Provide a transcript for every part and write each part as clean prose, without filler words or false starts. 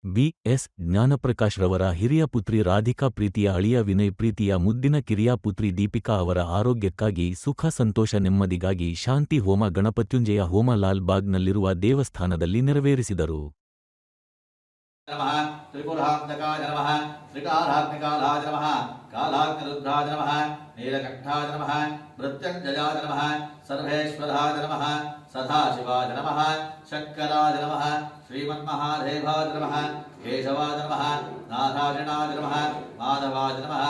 BS. Gnanaprakash ರವರ ಹಿರಿಯ ಪುತ್ರಿ ರಾಧಿಕಾ ಪ್ರೀತಿಯ ಅಳಿಯ ವಿನಯ್ ಪ್ರೀತಿಯ ಮುದ್ದಿನ ಕಿರಿಯ ಪುತ್ರಿ ದೀಪಿಕಾ ಅವರ ಆರೋಗ್ಯಕ್ಕಾಗಿ ಸುಖ ಸಂತೋಷ ನೆಮ್ಮದಿಗಾಗಿ ಶಾಂತಿ ಹೋಮ ಗಣಪತ್ಯುಂಜಯ ಹೋಮ ಲಾಲ್ ಬಾಗ್ನಲ್ಲಿರುವ ದೇವಸ್ಥಾನದಲ್ಲಿ ನೆರವೇರಿಸಿದರು. नमः त्रिपुरान्तकाय नमः त्रिकालाग्निकालाय नमः कालाग्निरुद्राय नमः नीलकण्ठाय नमः मृत्युञ्जयाय नमः सर्वेश्वराय नमः सदाशिवाय नमः शङ्कराय नमः श्रीमन्महादेवाय नमः केशवाय नमः नारायणाय नमः माधवाय नमः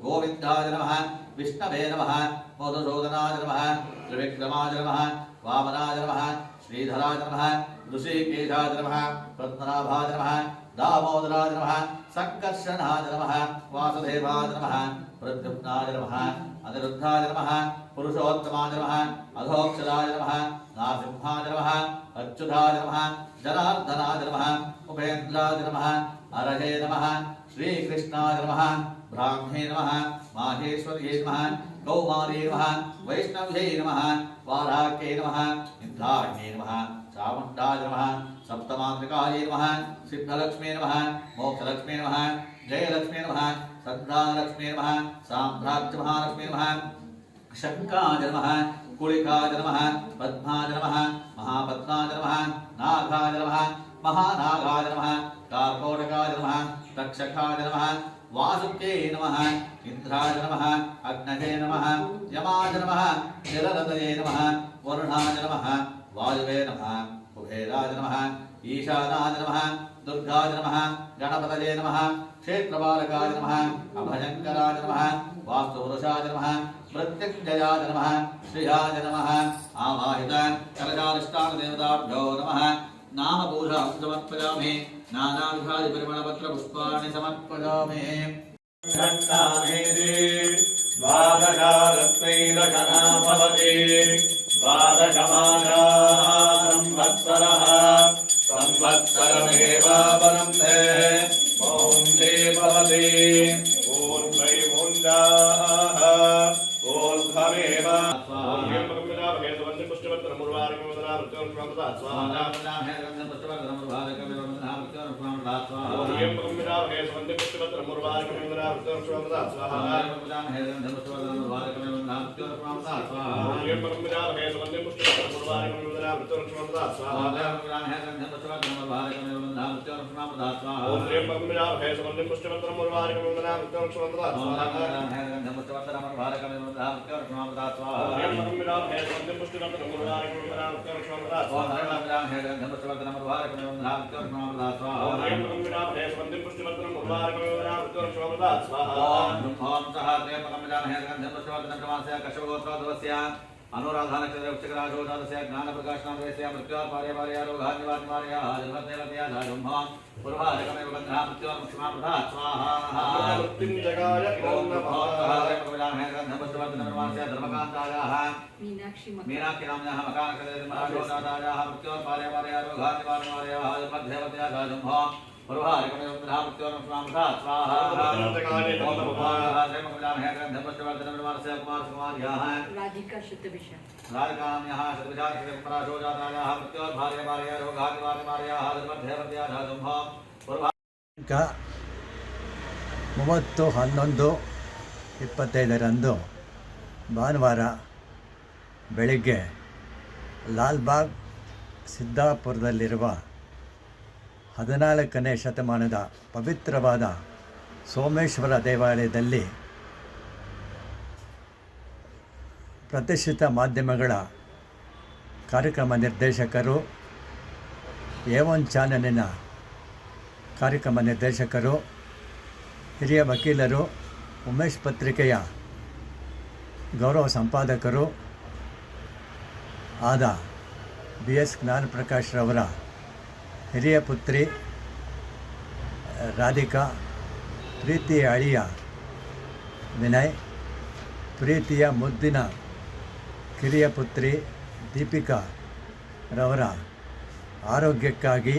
गोविन्दाय नमः विष्णवे नमः मधुसूदनाय नमः त्रिविक्रमाय नमः वामनाय नमः श्रीधराय नमः ऋषिकेशाय नमः पद्मनाभाय नमः दामोदराय नमः संकर्षणाय नमः वासुदेवाय नमः प्रद्युम्नाय नमः अनिरुद्धाय नमः पुरुषोत्तमाय नमः अधोक्षराय नमः नारसिंहाय नमः अच्युताय नमः जनार्दनाय नमः उपेन्द्राय नमः अरहे नमः श्रीकृष्णाय नमः ब्राह्मे नमः माहेश्वर्ये नमः कौमार्ये नमः वैष्णव्यै नमः वाराह्ये नमः इन्द्राग्ने नमः चामुण्डाय नमः सप्तमात्रिकायै नमः सिद्धलक्ष्मी नमः मोक्षलक्ष्मी नमः जयलक्ष्मी नमः सन्तानलक्ष्मी नमः साम्राज्यमहालक्ष्मी नमः शङ्काय नमः कुलिकाय नमः पद्माय नमः महापद्माय नमः नागाय नमः महानागाय नमः कार्कोटकाय नमः तक्षकाय नमः वासुक्ये नमः इंद्राय नमः अग्नये नमः यमाय नमः जलरतये नमः वरुणाय नमः वायुवे नमः कुबेराय नमः ईशानाय नमः दुर्गाय नमः गणपतये नमः क्षेत्रपालकाय नमः अभयङ्कराय नमः वास्तुपुरुषाय नमः मृत्युञ्जयाय नमः श्रियाय नमः आवाहित कलशाधिष्ठानदेवताभ्यो नमः नामपूजां समर्पयामि नानाविधादि परिमलपत्रपुष्पाणि समर्पयामि द्वादशारत्नैदशना भवति द्वादशमासाः संवत्सरः संवत्सरमेवावरन्ते मौञ्जे भवति ऊर्ध्वै मूञ्जाः ऊर्ध्वमेव अनुराधा नक्षत्र वृश्चिकराशो जातस्य ज्ञानप्रकाशनामयस्य मृत्युर्भार्य रोगान्निवारणिवार्य जन्मदेवतया धारुम्भां पूर्वाधिकमेव बन्धना मृत्युर्मुक्षमामृता स्वाहा मृत्युञ्जगाय ओम नमः गन्धमस्तवर्धनमस्य धर्मकान्तायाः मीनाक्षी नाम्नः मकानक्षत्रे जातायाः मृत्युर्भार्य रोगान्निवारणिवार्य जन्मदेवतया धारुम्भां पूर्वाधिकमेव बन्धना मृत्युर्मुक्षमामृता स्वाहा राधिका शतविषा राजकाम्यः शतविषाक्षरपराशो जातायाः मृत्युर्भार्य रोगान्निवारणिवार्याः जन्मदेवतया धारुम्भां पूर्वा 30/11/25 ಭಾನುವಾರ ಬೆಳಿಗ್ಗೆ ಲಾಲ್ಬಾಗ್ ಸಿದ್ದಾಪುರದಲ್ಲಿರುವ 14ನೇ ಶತಮಾನದ ಪವಿತ್ರವಾದ ಸೋಮೇಶ್ವರ ದೇವಾಲಯದಲ್ಲಿ ಪ್ರತಿಷ್ಠಿತ ಮಾಧ್ಯಮಗಳ ಕಾರ್ಯಕ್ರಮ ನಿರ್ದೇಶಕರು A1 ಚಾನಲಿನ ಕಾರ್ಯಕ್ರಮ ನಿರ್ದೇಶಕರು ಹಿರಿಯ ವಕೀಲರು ಉಮೇಶ್ ಪತ್ರಿಕೆಯ ಗೌರವ ಸಂಪಾದಕರು ಆದ B.S. ಜ್ಞಾನಪ್ರಕಾಶ್ ರವರ ಹಿರಿಯ ಪುತ್ರಿ ರಾಧಿಕಾ, ಪ್ರೀತಿಯ ಅಳಿಯ ವಿನಯ್, ಪ್ರೀತಿಯ ಮುದ್ದಿನ ಕಿರಿಯ ಪುತ್ರಿ ದೀಪಿಕಾ ರವರ ಆರೋಗ್ಯಕ್ಕಾಗಿ,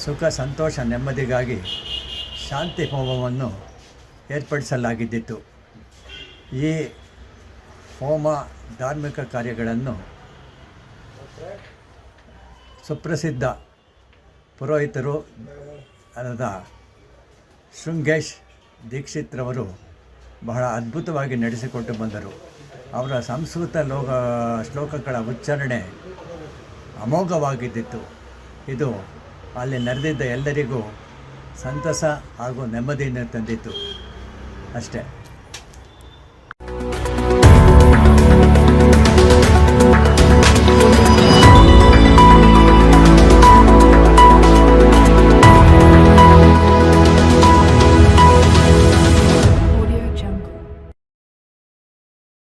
ಸುಖ ಸಂತೋಷ ನೆಮ್ಮದಿಗಾಗಿ ಶಾಂತಿ ಹೋಮವನ್ನು ಏರ್ಪಡಿಸಲಾಗಿದ್ದಿತು. ಈ ಹೋಮ ಧಾರ್ಮಿಕ ಕಾರ್ಯಗಳನ್ನು ಸುಪ್ರಸಿದ್ಧ ಪುರೋಹಿತರು ಆದ ಶೃಂಗೇಶ್ ದೀಕ್ಷಿತ್ರವರು ಬಹಳ ಅದ್ಭುತವಾಗಿ ನಡೆಸಿಕೊಟ್ಟು ಬಂದರು. ಅವರ ಸಂಸ್ಕೃತ ಶ್ಲೋಕಗಳ ಉಚ್ಚಾರಣೆ ಅಮೋಘವಾಗಿದ್ದಿತ್ತು. ಇದು ಅಲ್ಲಿ ನೆರೆದಿದ್ದ ಎಲ್ಲರಿಗೂ ಸಂತಸ ಹಾಗೂ ನೆಮ್ಮದಿಯನ್ನು ತಂದಿತ್ತು ಅಷ್ಟೇ.